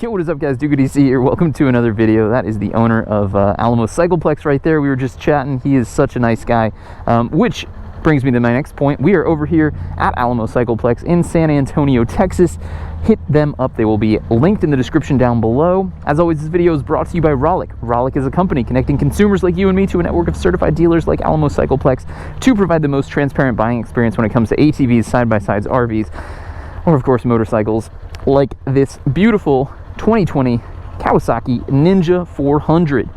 Yo, what is up guys, DukeOfDC here. Welcome to another video. That is the owner of Alamo Cycleplex right there. We were just chatting. He is such a nice guy, which brings me to my next point. We are over here at Alamo Cycleplex in San Antonio, Texas. Hit them up. They will be linked in the description down below. As always, this video is brought to you by Rollick. Rollick is a company connecting consumers like you and me to a network of certified dealers like Alamo Cycleplex to provide the most transparent buying experience when it comes to ATVs, side-by-sides, RVs, or of course motorcycles like this beautiful 2020 Kawasaki Ninja 400.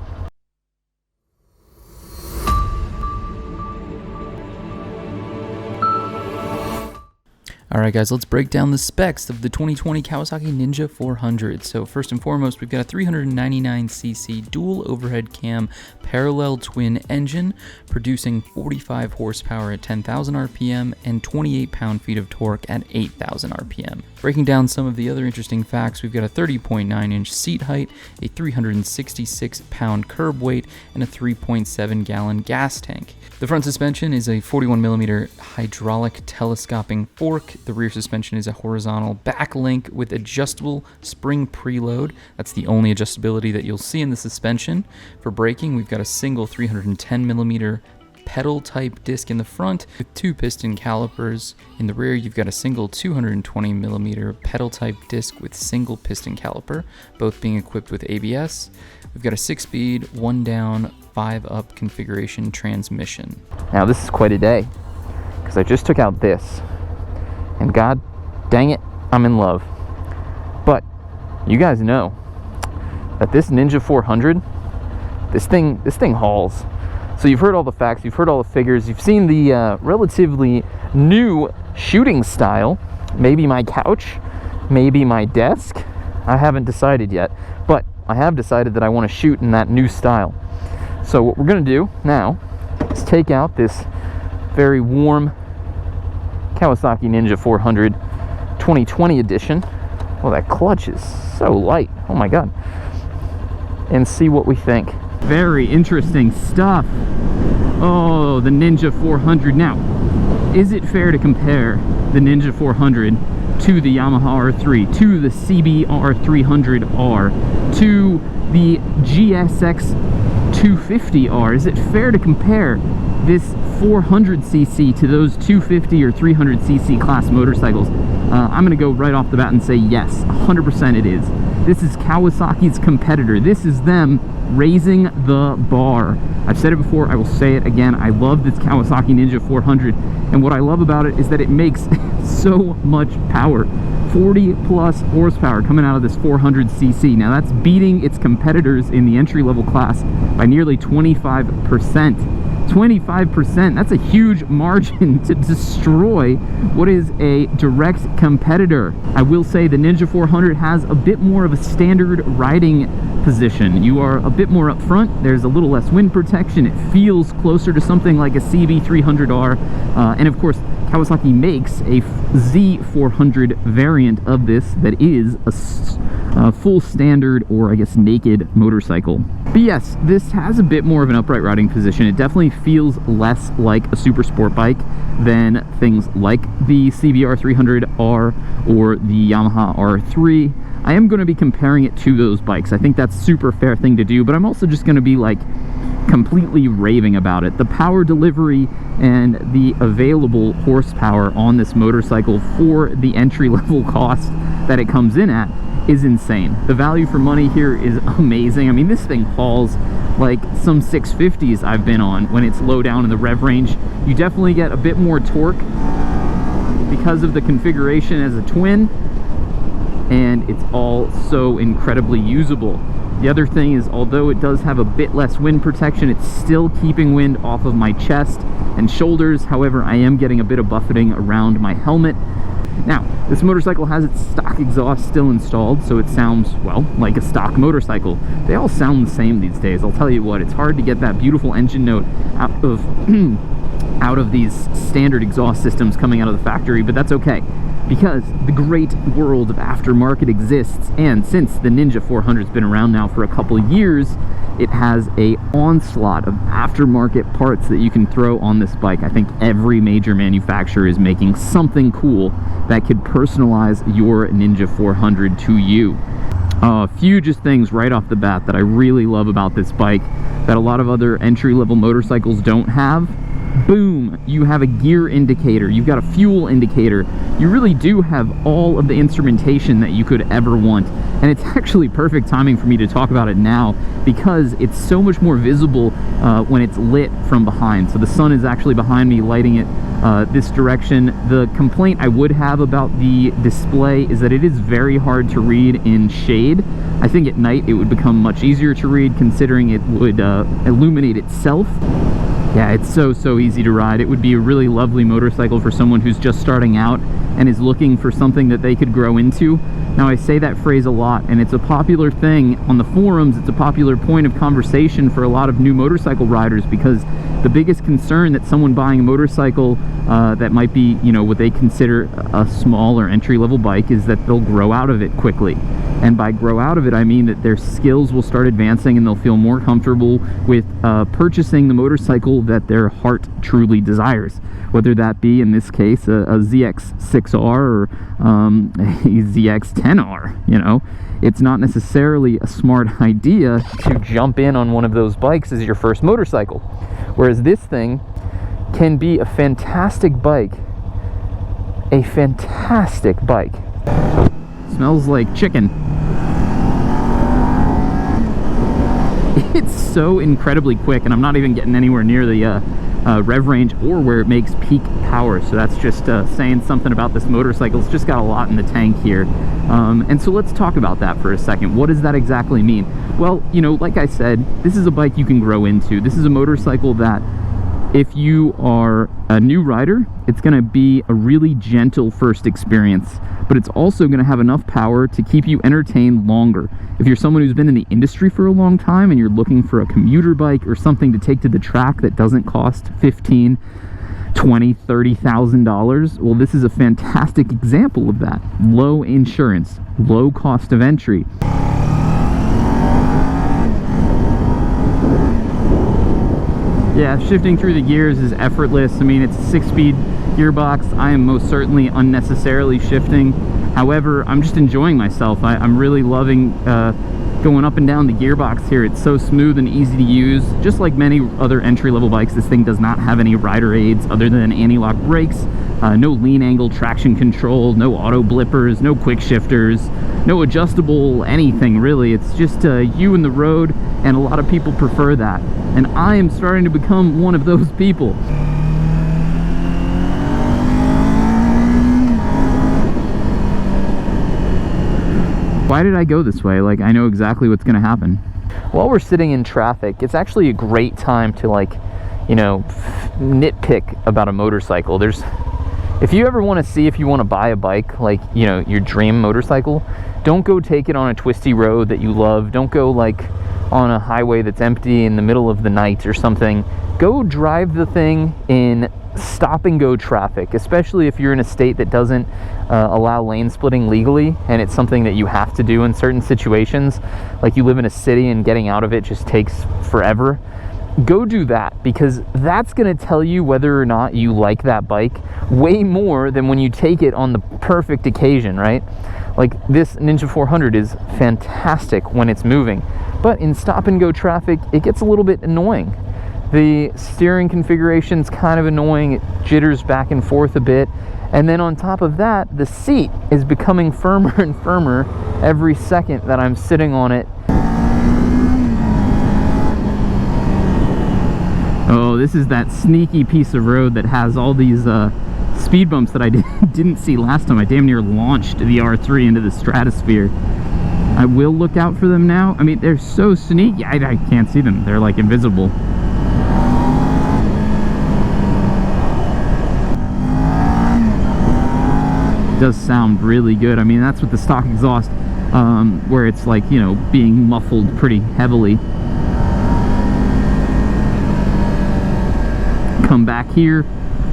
Alright guys, let's break down the specs of the 2020 Kawasaki Ninja 400. So first and foremost, we've got a 399cc dual overhead cam parallel twin engine producing 45 horsepower at 10,000 RPM and 28 pound-feet of torque at 8,000 RPM. Breaking down some of the other interesting facts, we've got a 30.9 inch seat height, a 366 pound curb weight, and a 3.7 gallon gas tank. The front suspension is a 41mm hydraulic telescoping fork. The rear suspension is a horizontal back link with adjustable spring preload. That's the only adjustability that you'll see in the suspension. For braking, we've got a single 310mm pedal type disc in the front with 2 piston calipers. In the rear, you've got a single 220mm pedal type disc with single piston caliper, both being equipped with ABS. We've got a 6-speed, 1 down, 5 up configuration transmission. Now this is quite a day, because I just took out this, and god dang it, I'm in love. But you guys know that this Ninja 400, this thing hauls. So you've heard all the facts, you've heard all the figures, you've seen the relatively new shooting style. Maybe my couch, maybe my desk. I haven't decided yet, but I have decided that I want to shoot in that new style. So what we're going to do now is take out this very warm Kawasaki Ninja 400 2020 edition. Well, that clutch is so light. Oh my god. And see what we think. Very interesting stuff. Oh, the Ninja 400. Now, is it fair to compare the Ninja 400 to the Yamaha R3, to the CB300R, to the GSX 250R? Is it fair to compare this 400cc to those 250 or 300cc class motorcycles? I'm going to go right off the bat and say yes, 100% it is. This is Kawasaki's competitor. This is them raising the bar. I've said it before, I will say it again. I love this Kawasaki Ninja 400, and what I love about it is that it makes so much power. 40 plus horsepower coming out of this 400cc. Now that's beating its competitors in the entry-level class by nearly 25%. 25%, that's a huge margin to destroy what is a direct competitor. I will say the Ninja 400 has a bit more of a standard riding position. You are a bit more up front, there's a little less wind protection, it feels closer to something like a CB300R, and of course Kawasaki makes a Z400 variant of this that is a full standard, or I guess naked, motorcycle. But yes, this has a bit more of an upright riding position. It definitely feels less like a super sport bike than things like the CB300R or the Yamaha R3. I am going to be comparing it to those bikes. I think that's a super fair thing to do, but I'm also just going to be like completely raving about it. The power delivery and the available horsepower on this motorcycle for the entry-level cost that it comes in at is insane. The value for money here is amazing. I mean, this thing hauls like some 650s I've been on when it's low down in the rev range. You definitely get a bit more torque because of the configuration as a twin, and it's all so incredibly usable. The other thing is, although it does have a bit less wind protection, it's still keeping wind off of my chest and shoulders. However, I am getting a bit of buffeting around my helmet. Now, this motorcycle has its stock exhaust still installed, so it sounds, well, like a stock motorcycle. They all sound the same these days. I'll tell you what, it's hard to get that beautiful engine note out of out of these standard exhaust systems coming out of the factory, but that's okay, because the great world of aftermarket exists, and since the Ninja 400's been around now for a couple years, it has a onslaught of aftermarket parts that you can throw on this bike. I think every major manufacturer is making something cool that could personalize your Ninja 400 to you. A few just things right off the bat that I really love about this bike that a lot of other entry-level motorcycles don't have. Boom, you have a gear indicator, you've got a fuel indicator, you really do have all of the instrumentation that you could ever want. And it's actually perfect timing for me to talk about it now because it's so much more visible when it's lit from behind. So the sun is actually behind me lighting it this direction. The complaint I would have about the display is that it is very hard to read in shade. I think at night it would become much easier to read considering it would illuminate itself. Yeah, it's so easy to ride. It would be a really lovely motorcycle for someone who's just starting out and is looking for something that they could grow into. Now, I say that phrase a lot, and it's a popular thing on the forums. It's a popular point of conversation for a lot of new motorcycle riders because the biggest concern that someone buying a motorcycle that might be, you know, what they consider a small or entry-level bike is that they'll grow out of it quickly. And by grow out of it, I mean that their skills will start advancing and they'll feel more comfortable with purchasing the motorcycle that their heart truly desires. Whether that be, in this case, a ZX6R or a ZX10R, you know. It's not necessarily a smart idea to jump in on one of those bikes as your first motorcycle. Whereas this thing can be a fantastic bike. A fantastic bike. Smells like chicken. It's so incredibly quick, and I'm not even getting anywhere near the rev range or where it makes peak power. So that's just saying something about this motorcycle. It's just got a lot in the tank here. And so let's talk about that for a second. What does that exactly mean? Well, you know, like I said, this is a bike you can grow into. This is a motorcycle that if you are a new rider, it's going to be a really gentle first experience, but it's also going to have enough power to keep you entertained longer. If you're someone who's been in the industry for a long time and you're looking for a commuter bike or something to take to the track that doesn't cost $15,000, $20,000, $30,000, well, this is a fantastic example of that. Low insurance, low cost of entry. Yeah, shifting through the gears is effortless. I mean, it's a 6-speed gearbox. I am most certainly unnecessarily shifting. However, I'm just enjoying myself. I'm really loving going up and down the gearbox here. It's so smooth and easy to use. Just like many other entry-level bikes, this thing does not have any rider aids other than anti-lock brakes, no lean angle traction control, no auto blippers, no quick shifters, no adjustable anything really. It's just you and the road, and a lot of people prefer that. And I am starting to become one of those people. Why did I go this way? Like, I know exactly what's gonna happen. While we're sitting in traffic, it's actually a great time to, like, you know, nitpick about a motorcycle. If you ever want to see if you want to buy a bike, like, you know, your dream motorcycle, don't go take it on a twisty road that you love. Don't go, like, on a highway that's empty in the middle of the night or something. Go drive the thing in stop and go traffic, especially if you're in a state that doesn't allow lane splitting legally, and it's something that you have to do in certain situations. Like, you live in a city and getting out of it just takes forever. Go do that, because that's going to tell you whether or not you like that bike way more than when you take it on the perfect occasion, right? Like, this Ninja 400 is fantastic when it's moving, but in stop and go traffic, it gets a little bit annoying. The steering configuration's kind of annoying. It jitters back and forth a bit. And then on top of that, the seat is becoming firmer and firmer every second that I'm sitting on it. Oh, this is that sneaky piece of road that has all these speed bumps that I didn't see last time. I damn near launched the R3 into the stratosphere. I will look out for them now. I mean, they're so sneaky. I can't see them. They're like invisible. It does sound really good. I mean, that's with the stock exhaust, where it's like, you know, being muffled pretty heavily. Come back here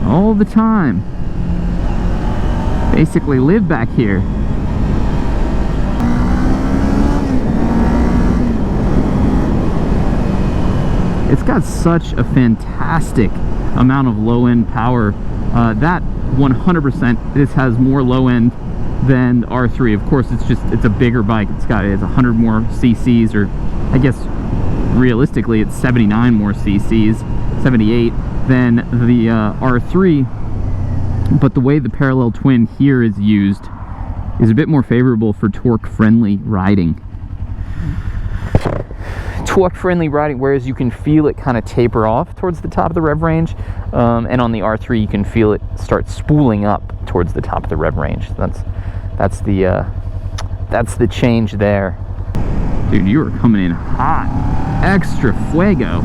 all the time. Basically live back here. It's got such a fantastic amount of low-end power. That 100%, this has more low-end than the R3. Of course, it's a bigger bike. It's 100 more cc's, or I guess realistically it's 79 more cc's, 78 than the R3. But the way the parallel twin here is used is a bit more favorable for torque-friendly riding. Torque-friendly riding, whereas you can feel it kind of taper off towards the top of the rev range, and on the R3 you can feel it start spooling up towards the top of the rev range. That's the change there. Dude, you are coming in hot. Extra fuego.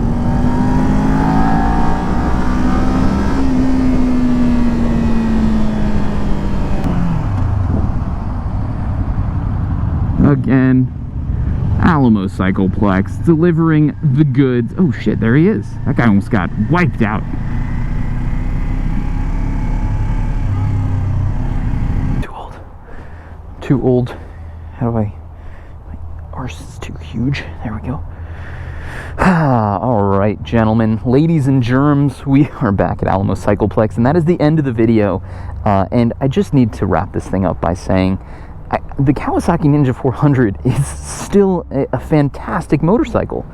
Again, Alamo Cycleplex delivering the goods. Oh shit, there he is. That guy almost got wiped out. Too old. How do my arse is too huge. There we go. Alright, gentlemen, ladies and germs, we are back at Alamo Cycleplex, and that is the end of the video. And I just need to wrap this thing up by saying the Kawasaki Ninja 400 is still a fantastic motorcycle.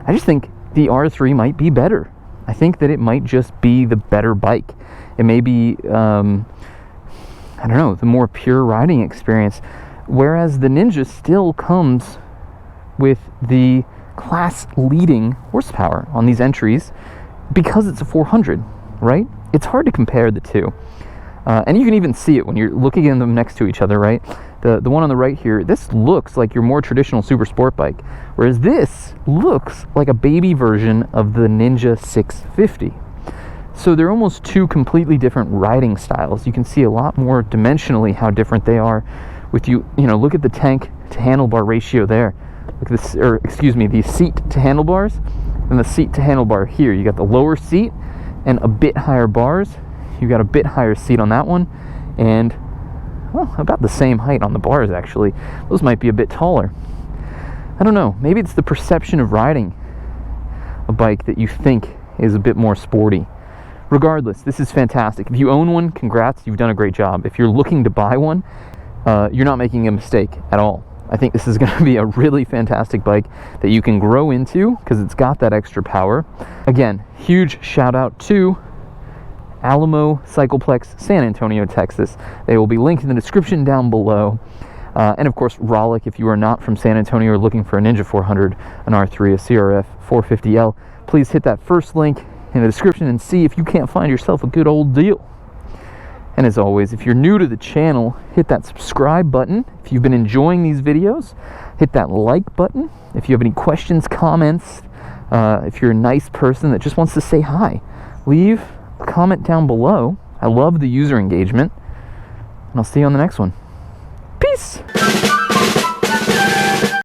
I just think the R3 might be better. I think that it might just be the better bike. It may be, I don't know, the more pure riding experience. Whereas the Ninja still comes with the class-leading horsepower on these entries because it's a 400, right? It's hard to compare the two. And you can even see it when you're looking at them next to each other, right? The one on the right here, this looks like your more traditional super sport bike, whereas this looks like a baby version of the Ninja 650. So they're almost two completely different riding styles. You can see a lot more dimensionally how different they are. With you know, look at the tank to handlebar ratio there. Look at this, or excuse me, the seat to handlebars and the seat to handlebar here. You got the lower seat and a bit higher bars. You got a bit higher seat on that one, and well, about the same height on the bars actually. Those might be a bit taller. I don't know. Maybe it's the perception of riding a bike that you think is a bit more sporty. Regardless, this is fantastic. If you own one, congrats, you've done a great job. If you're looking to buy one, you're not making a mistake at all. I think this is going to be a really fantastic bike that you can grow into because it's got that extra power. Again, huge shout out to Alamo Cycleplex, San Antonio, Texas. They will be linked in the description down below. And of course, Rollick, if you are not from San Antonio or looking for a Ninja 400, an R3, a CRF 450L, please hit that first link in the description and see if you can't find yourself a good old deal. And as always, if you're new to the channel, hit that subscribe button. If you've been enjoying these videos, hit that like button. If you have any questions, comments, if you're a nice person that just wants to say hi, leave a comment down below. I love the user engagement, and I'll see you on the next one. Peace!